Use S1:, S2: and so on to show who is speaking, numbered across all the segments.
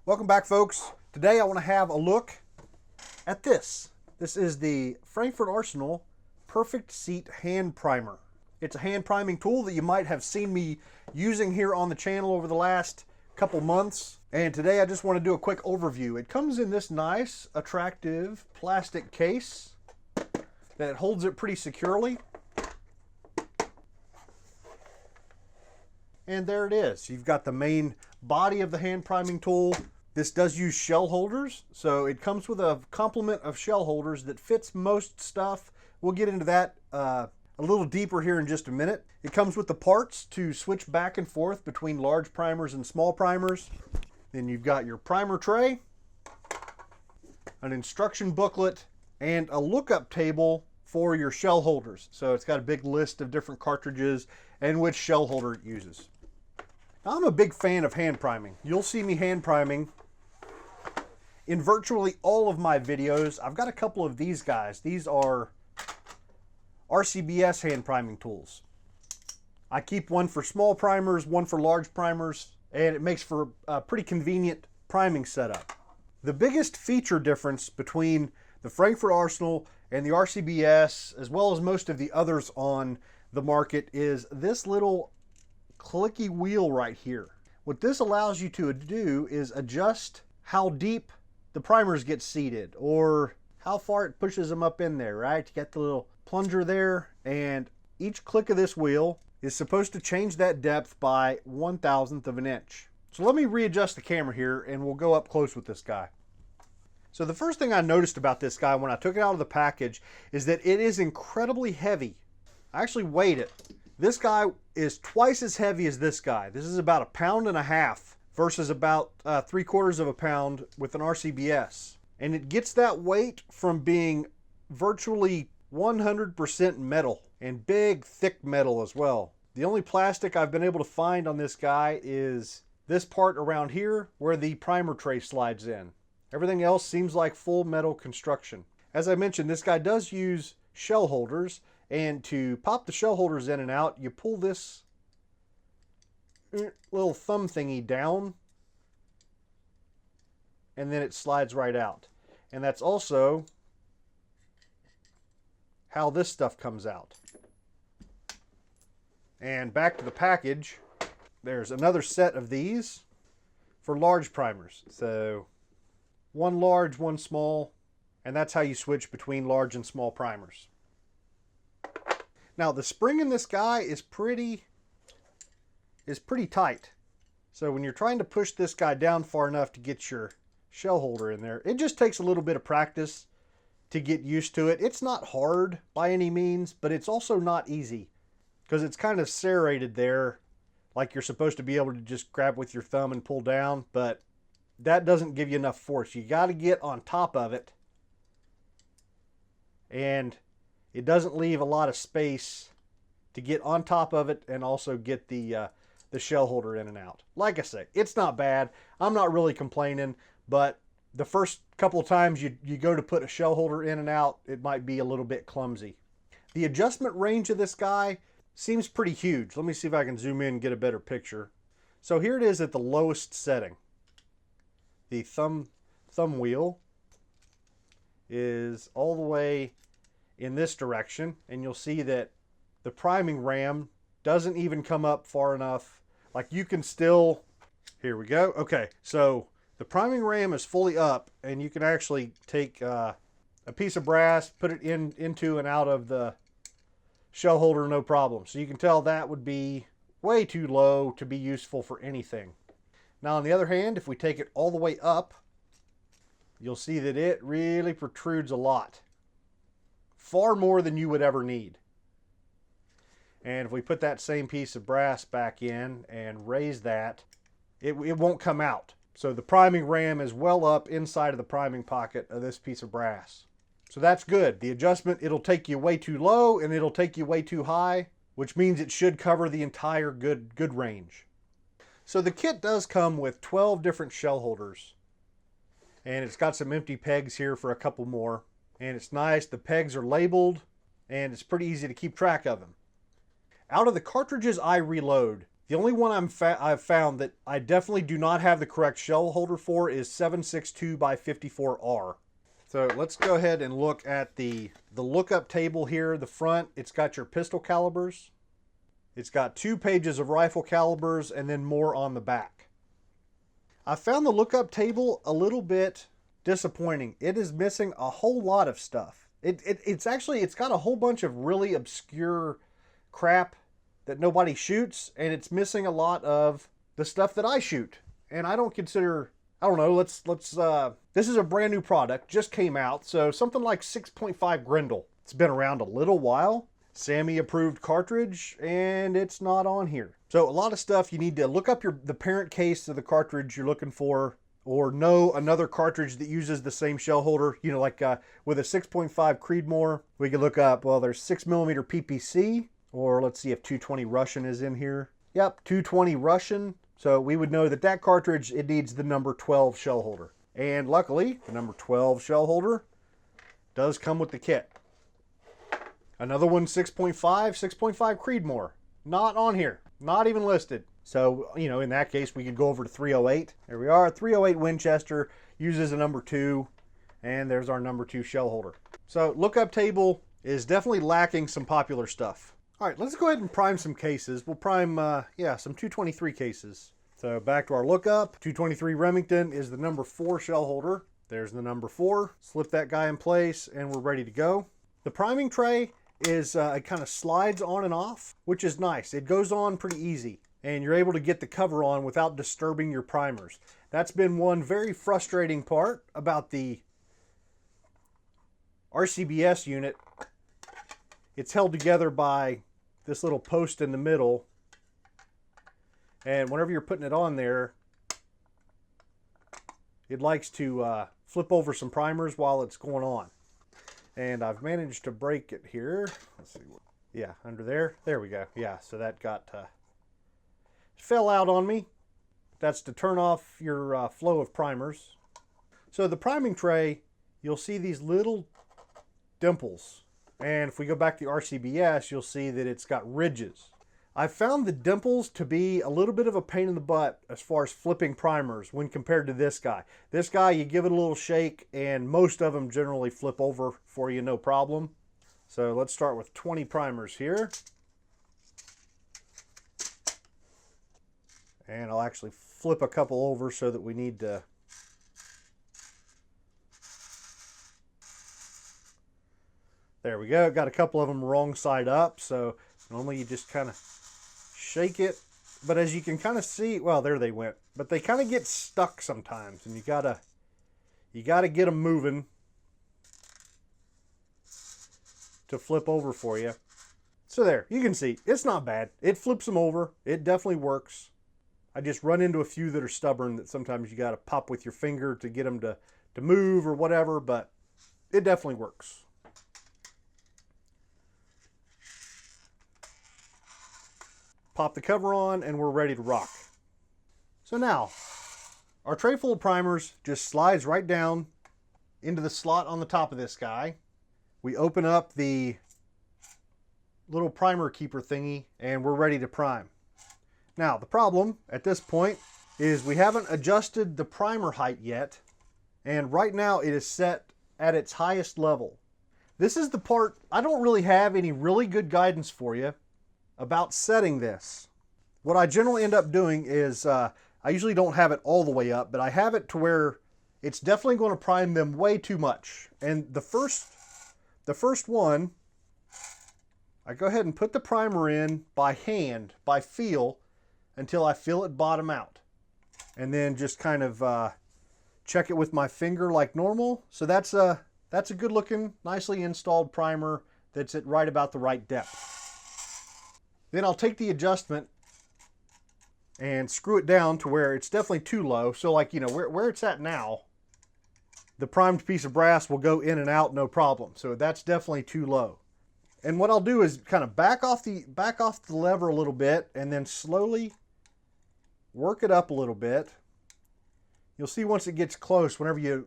S1: Welcome back, folks. Today I want to have a look at this. This is the Frankford Arsenal Perfect Seat Hand Primer. It's a hand priming tool that you might have seen me using here on the channel over the last couple months. And today I just want to do a quick overview. It comes in this nice, attractive plastic case that holds it pretty securely. And there it is. You've got the main body of the hand priming tool. This does use shell holders, so it comes with a complement of shell holders that fits most stuff. We'll get into that a little deeper here in just a minute. It comes with the parts to switch back and forth between large primers and small primers. Then you've got your primer tray, an instruction booklet, and a lookup table for your shell holders. So it's got a big list of different cartridges and which shell holder it uses. Now, I'm a big fan of hand priming. You'll see me hand priming in virtually all of my videos. I've got a couple of these guys. These are RCBS hand priming tools. I keep one for small primers, one for large primers, and it makes for a pretty convenient priming setup. The biggest feature difference between the Frankford Arsenal and the RCBS, as well as most of the others on the market, is this little clicky wheel right here. What this allows you to do is adjust how deep the primers get seated, or how far it pushes them up in there, right? You got the little plunger there, and each click of this wheel is supposed to change that depth by 1/1000th of an inch. So let me readjust the camera here and we'll go up close with this guy. So the first thing I noticed about this guy when I took it out of the package is that it is incredibly heavy. I actually weighed it. This guy is twice as heavy as this guy. This is about 1.5 pounds versus about 3/4 pounds with an RCBS. And it gets that weight from being virtually 100% metal, and big, thick metal as well. The only plastic I've been able to find on this guy is this part around here where the primer tray slides in. Everything else seems like full metal construction. As I mentioned, this guy does use shell holders, and to pop the shell holders in and out, you pull this little thumb thingy down, and then it slides right out. And that's also how this stuff comes out. And back to the package, there's another set of these for large primers. So one large, one small, and that's how you switch between large and small primers. Now the spring in this guy is pretty tight. So when you're trying to push this guy down far enough to get your shell holder in there, it just takes a little bit of practice to get used to it. It's not hard by any means, but it's also not easy because it's kind of serrated there, like you're supposed to be able to just grab with your thumb and pull down, but that doesn't give you enough force. You got to get on top of it, and it doesn't leave a lot of space to get on top of it and also get the shell holder in and out. Like I say, it's not bad. I'm not really complaining, but the first couple of times you go to put a shell holder in and out, it might be a little bit clumsy. The adjustment range of this guy seems pretty huge. Let me see if I can zoom in and get a better picture. So here it is at the lowest setting. The thumb wheel is all the way in this direction, and you'll see that the priming ram doesn't even come up far enough. Like you can still, here we go. Okay, so the priming ram is fully up, and you can actually take a piece of brass, put it into and out of the shell holder, no problem. So you can tell that would be way too low to be useful for anything. Now on the other hand, if we take it all the way up, you'll see that it really protrudes a lot. Far more than you would ever need. And if we put that same piece of brass back in and raise that, it won't come out. So the priming ram is well up inside of the priming pocket of this piece of brass. So that's good. The adjustment, it'll take you way too low and it'll take you way too high, which means it should cover the entire good range. So the kit does come with 12 different shell holders, and it's got some empty pegs here for a couple more. And it's nice. The pegs are labeled, and it's pretty easy to keep track of them. Out of the cartridges I reload, The only one I've found that I definitely do not have the correct shell holder for is 762 by 54R. So let's go ahead and look at the lookup table here. The front, it's got your pistol calibers. It's got 2 pages of rifle calibers and then more on the back. I found the lookup table a little bit disappointing. It is missing a whole lot of stuff. It's got a whole bunch of really obscure crap that nobody shoots, and it's missing a lot of the stuff that I shoot. And I don't consider, I don't know, this is a brand new product, just came out, so something like 6.5 Grendel. It's been around a little while. Sammy approved cartridge, and it's not on here. So a lot of stuff you need to look up the parent case of the cartridge you're looking for, or know another cartridge that uses the same shell holder. You know, like with a 6.5 Creedmoor, we could look up, well, there's 6mm PPC, or let's see if 220 Russian is in here. Yep, 220 Russian. So we would know that that cartridge, it needs the number 12 shell holder. And luckily, the number 12 shell holder does come with the kit. Another one, 6.5 Creedmoor. Not on here. Not even listed. So, you know, in that case, we could go over to 308. There we are. 308 Winchester uses a number 2. And there's our number 2 shell holder. So, lookup table is definitely lacking some popular stuff. All right, let's go ahead and prime some cases. We'll prime, some 223 cases. So back to our lookup. 223 Remington is the number 4 shell holder. There's the number 4. Slip that guy in place, and we're ready to go. The priming tray is, it kind of slides on and off, which is nice. It goes on pretty easy, and you're able to get the cover on without disturbing your primers. That's been one very frustrating part about the RCBS unit. It's held together by this little post in the middle, and whenever you're putting it on there, it likes to flip over some primers while it's going on. And I've managed to break it here. Let's see. Yeah, under there. There we go. Yeah, so that got fell out on me. That's to turn off your flow of primers. So the priming tray, you'll see these little dimples. And if we go back to the RCBS, you'll see that it's got ridges. I found the dimples to be a little bit of a pain in the butt as far as flipping primers when compared to this guy. This guy, you give it a little shake, and most of them generally flip over for you, no problem. So let's start with 20 primers here. And I'll actually flip a couple over so that we need to... There we go. Got a couple of them wrong side up, so normally you just kind of shake it. But as you can kind of see, well, there they went. But they kind of get stuck sometimes, and you gotta get them moving to flip over for you. So there, you can see, it's not bad. It flips them over. It definitely works. I just run into a few that are stubborn that sometimes you gotta pop with your finger to get them to move or whatever, but it definitely works. Pop the cover on, and we're ready to rock. So now, our tray full of primers just slides right down into the slot on the top of this guy. We open up the little primer keeper thingy, and we're ready to prime. Now, the problem at this point is we haven't adjusted the primer height yet, and right now it is set at its highest level. This is the part, I don't really have any really good guidance for you about setting this. What I generally end up doing is, I usually don't have it all the way up, but I have it to where it's definitely going to prime them way too much. And the first one, I go ahead and put the primer in by hand, by feel, until I feel it bottom out. And then just kind of check it with my finger like normal. So that's a good looking, nicely installed primer that's at right about the right depth. Then I'll take the adjustment and screw it down to where it's definitely too low. So like, you know, where it's at now, the primed piece of brass will go in and out no problem. So that's definitely too low. And what I'll do is kind of back off the lever a little bit and then slowly work it up a little bit. You'll see once it gets close, whenever you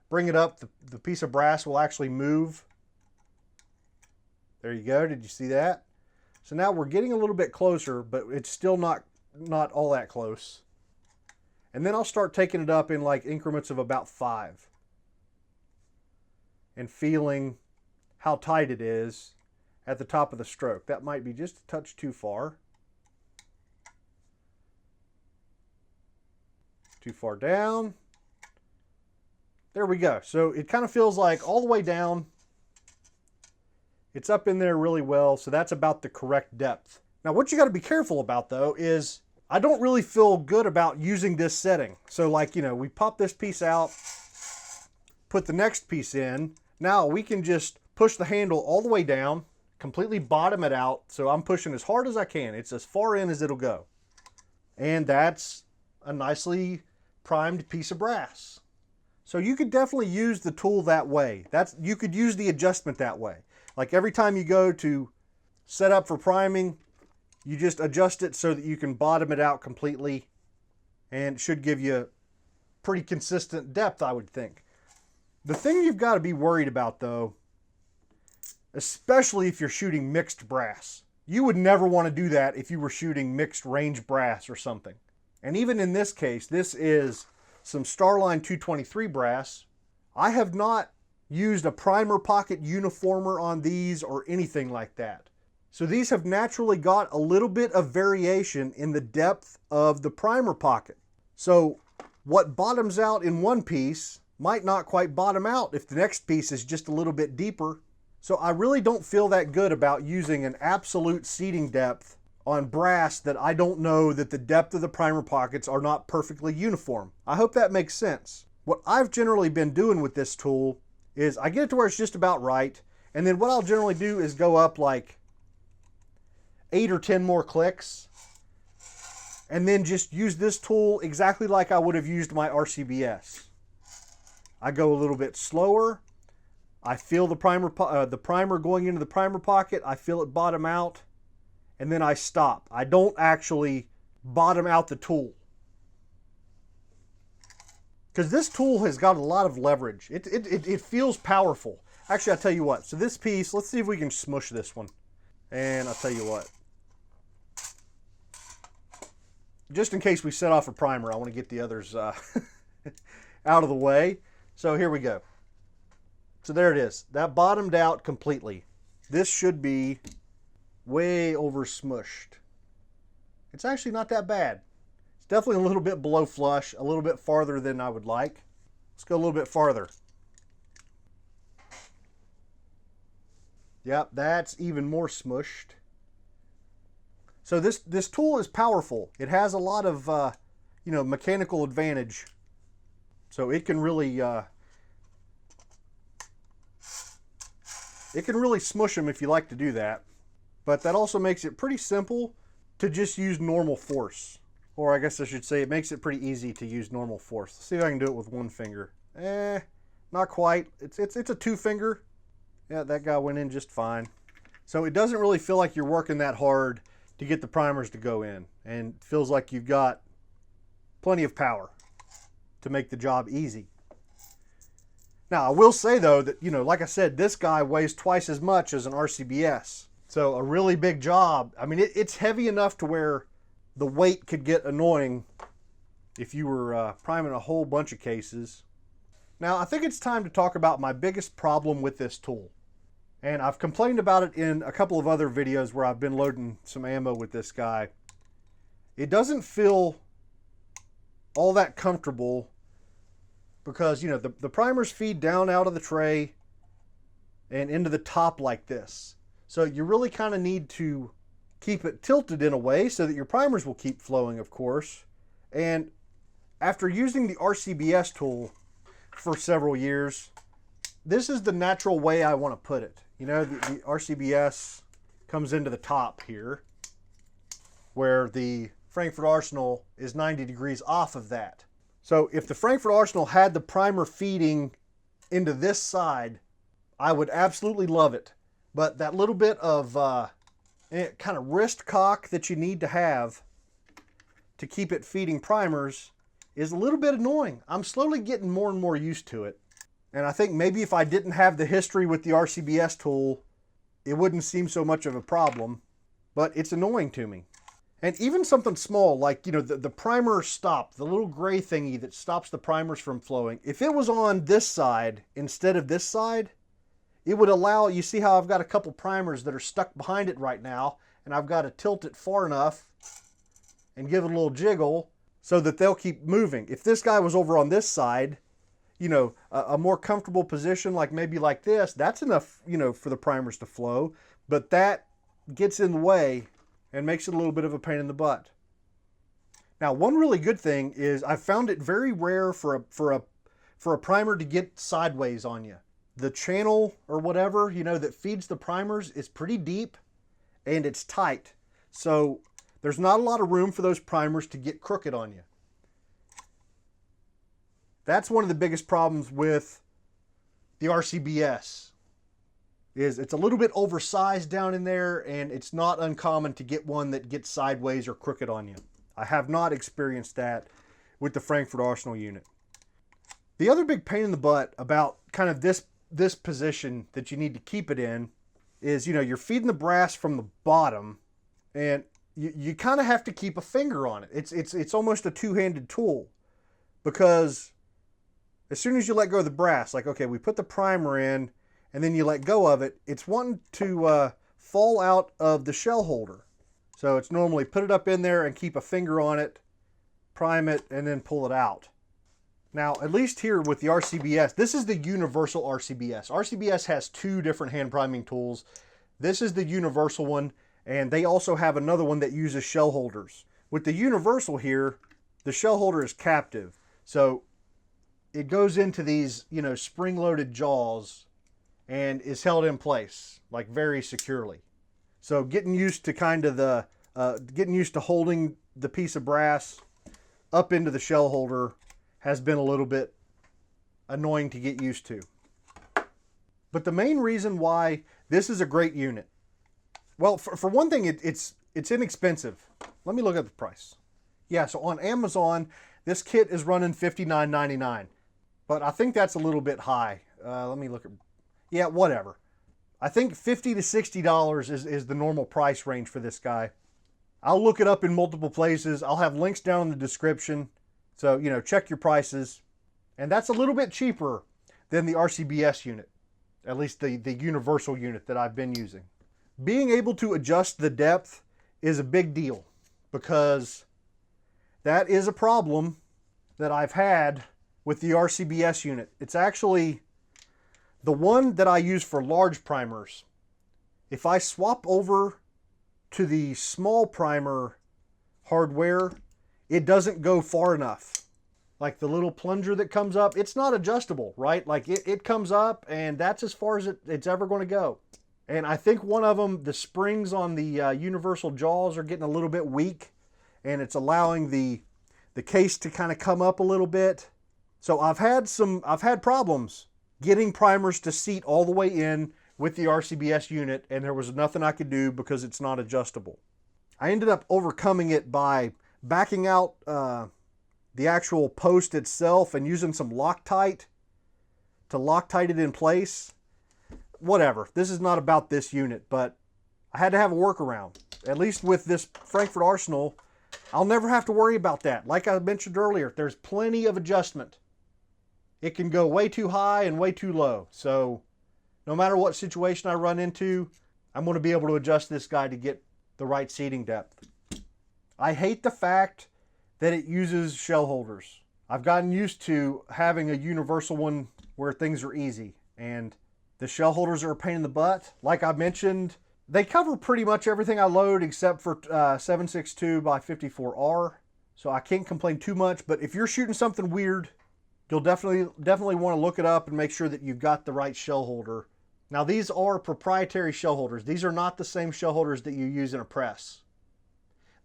S1: bring it up, the piece of brass will actually move. There you go. Did you see that? So now we're getting a little bit closer, but it's still not all that close. And then I'll start taking it up in like increments of about 5 and feeling how tight it is at the top of the stroke. That might be just a touch too far. Too far down. There we go. So it kind of feels like all the way down. It's up in there really well, so that's about the correct depth. Now what you got to be careful about though is I don't really feel good about using this setting. So like, you know, we pop this piece out, put the next piece in. Now we can just push the handle all the way down, completely bottom it out. So I'm pushing as hard as I can. It's as far in as it'll go. And that's a nicely primed piece of brass. So you could definitely use the tool that way. You could use the adjustment that way. Like every time you go to set up for priming, you just adjust it so that you can bottom it out completely, and it should give you pretty consistent depth, I would think. The thing you've got to be worried about though, especially if you're shooting mixed brass, you would never want to do that if you were shooting mixed range brass or something. And even in this case, this is some Starline 223 brass. I have not used a primer pocket uniformer on these or anything like that. So these have naturally got a little bit of variation in the depth of the primer pocket. So what bottoms out in one piece might not quite bottom out if the next piece is just a little bit deeper. So I really don't feel that good about using an absolute seating depth on brass that I don't know that the depth of the primer pockets are not perfectly uniform. I hope that makes sense. What I've generally been doing with this tool is I get it to where it's just about right, and then what I'll generally do is go up like 8 or 10 more clicks, and then just use this tool exactly like I would have used my RCBS. I go a little bit slower. I feel the primer going into the primer pocket. I feel it bottom out, and then I stop. I don't actually bottom out the tool, because this tool has got a lot of leverage. It feels powerful. Actually, I'll tell you what. So this piece, let's see if we can smush this one. And I'll tell you what. Just in case we set off a primer, I want to get the others out of the way. So here we go. So there it is. That bottomed out completely. This should be way over smushed. It's actually not that bad. It's definitely a little bit below flush, a little bit farther than I would like. Let's go a little bit farther. Yep, that's even more smushed. So this tool is powerful. It has a lot of mechanical advantage. So it can really smush them if you like to do that. But that also makes it pretty simple to just use normal force. Or I guess I should say it makes it pretty easy to use normal force. Let's see if I can do it with one finger. Not quite. It's a 2-finger. Yeah, that guy went in just fine. So it doesn't really feel like you're working that hard to get the primers to go in, and it feels like you've got plenty of power to make the job easy. Now, I will say though that, like I said, this guy weighs twice as much as an RCBS. So a really big job. I mean, it's heavy enough to where the weight could get annoying if you were priming a whole bunch of cases. Now, I think it's time to talk about my biggest problem with this tool. And I've complained about it in a couple of other videos where I've been loading some ammo with this guy. It doesn't feel all that comfortable because, the primers feed down out of the tray and into the top like this. So you really kind of need to keep it tilted in a way so that your primers will keep flowing, of course. And after using the RCBS tool for several years, this is the natural way I want to put it. The RCBS comes into the top here, where the Frankford Arsenal is 90 degrees off of that. So if the Frankford Arsenal had the primer feeding into this side, I would absolutely love it. But that little bit of kind of wrist cock that you need to have to keep it feeding primers is a little bit annoying. I'm slowly getting more and more used to it. And I think maybe if I didn't have the history with the RCBS tool, it wouldn't seem so much of a problem. but it's annoying to me. And even something small like, you know, the primer stop, the little gray thingy that stops the primers from flowing, if it was on this side instead of this side, it would allow, you see how I've got a couple primers that are stuck behind it right now, and I've got to tilt it far enough and give it a little jiggle so that they'll keep moving. If this guy was over on this side, you know, a more comfortable position, like maybe like this, that's enough, you know, for the primers to flow, but that gets in the way and makes it a little bit of a pain in the butt. Now, one really good thing is I've found it very rare for a primer to get sideways on you. The channel or whatever, you know, that feeds the primers is pretty deep and it's tight. So there's not a lot of room for those primers to get crooked on you. That's one of the biggest problems with the RCBS. Is it's a little bit oversized down in there, and it's not uncommon to get one that gets sideways or crooked on you. I have not experienced that with the Frankford Arsenal unit. The other big pain in the butt about kind of this position that you need to keep it in is, you know, you're feeding the brass from the bottom, and you kind of have to keep a finger on it. It's almost a two-handed tool, because as soon as you let go of the brass, like, okay, we put the primer in, and then you let go of it, it's wanting to fall out of the shell holder. So it's normally put it up in there and keep a finger on it, prime it, and then pull it out. Now, at least here with the RCBS, this is the universal RCBS. RCBS has two different hand priming tools. This is the universal one, and they also have another one that uses shell holders. With the universal here, the shell holder is captive. So it goes into these, you know, spring-loaded jaws and is held in place, like very securely. So getting used to kind of getting used to holding the piece of brass up into the shell holder has been a little bit annoying to get used to. But the main reason why this is a great unit, well, for one thing, it's inexpensive. Let me look at the price. Yeah, so on Amazon, this kit is running $59.99, but I think that's a little bit high. Let me look at. Yeah, whatever. I think $50 to $60 is the normal price range for this guy. I'll look it up in multiple places. I'll have links down in the description. So, you know, check your prices. And that's a little bit cheaper than the RCBS unit, at least the universal unit that I've been using. Being able to adjust the depth is a big deal, because that is a problem that I've had with the RCBS unit. It's actually the one that I use for large primers. If I swap over to the small primer hardware, it doesn't go far enough. Like the little plunger that comes up, it's not adjustable, right? Like it comes up and that's as far as it's ever going to go. And I think one of them, the springs on the universal jaws are getting a little bit weak, and it's allowing the case to kind of come up a little bit. So I've had problems getting primers to seat all the way in with the RCBS unit, and there was nothing I could do because it's not adjustable. I ended up overcoming it by backing out the actual post itself and using some Loctite to Loctite it in place. Whatever, this is not about this unit, but I had to have a workaround. At least with this Frankford Arsenal, I'll never have to worry about that. Like I mentioned earlier, there's plenty of adjustment. It can go way too high and way too low. So no matter what situation I run into, I'm going to be able to adjust this guy to get the right seating depth. I hate the fact that it uses shell holders. I've gotten used to having a universal one where things are easy, and the shell holders are a pain in the butt. Like I mentioned, they cover pretty much everything I load except for 7.62 by 54R. So I can't complain too much, but if you're shooting something weird, you'll definitely want to look it up and make sure that you've got the right shell holder. Now, these are proprietary shell holders. These are not the same shell holders that you use in a press.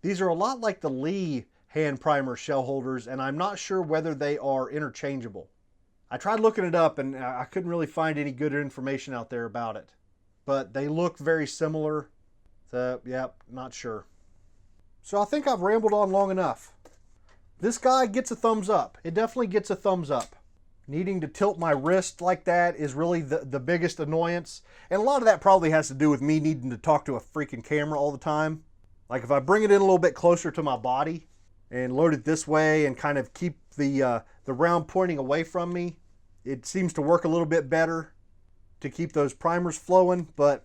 S1: These are a lot like the Lee hand primer shell holders, and I'm not sure whether they are interchangeable. I tried looking it up, and I couldn't really find any good information out there about it. But they look very similar. So, yeah, not sure. So I think I've rambled on long enough. This guy gets a thumbs up. It definitely gets a thumbs up. Needing to tilt my wrist like that is really the biggest annoyance. And a lot of that probably has to do with me needing to talk to a freaking camera all the time. Like if I bring it in a little bit closer to my body and load it this way and kind of keep the round pointing away from me, it seems to work a little bit better to keep those primers flowing. But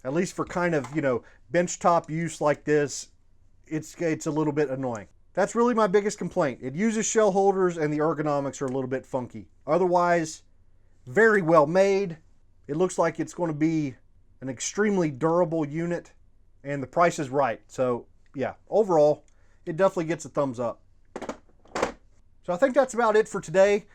S1: at least for kind of, you know, benchtop use like this, it's a little bit annoying. That's really my biggest complaint. It uses shell holders and the ergonomics are a little bit funky. Otherwise, very well made. It looks like it's going to be an extremely durable unit and the price is right. So yeah, overall, it definitely gets a thumbs up. So I think that's about it for today.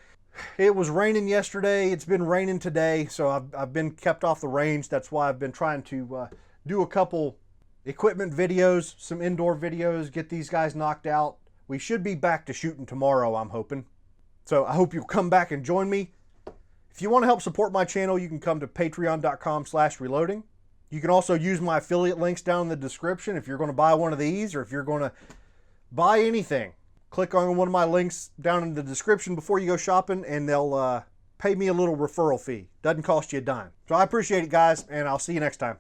S1: It was raining yesterday. It's been raining today. So I've been kept off the range. That's why I've been trying to do a couple equipment videos, some indoor videos, get these guys knocked out. We should be back to shooting tomorrow, I'm hoping. So I hope you'll come back and join me. If you want to help support my channel, you can come to patreon.com/reloading. You can also use my affiliate links down in the description if you're going to buy one of these or if you're going to buy anything. Click on one of my links down in the description before you go shopping and they'll pay me a little referral fee. Doesn't cost you a dime. So I appreciate it, guys, and I'll see you next time.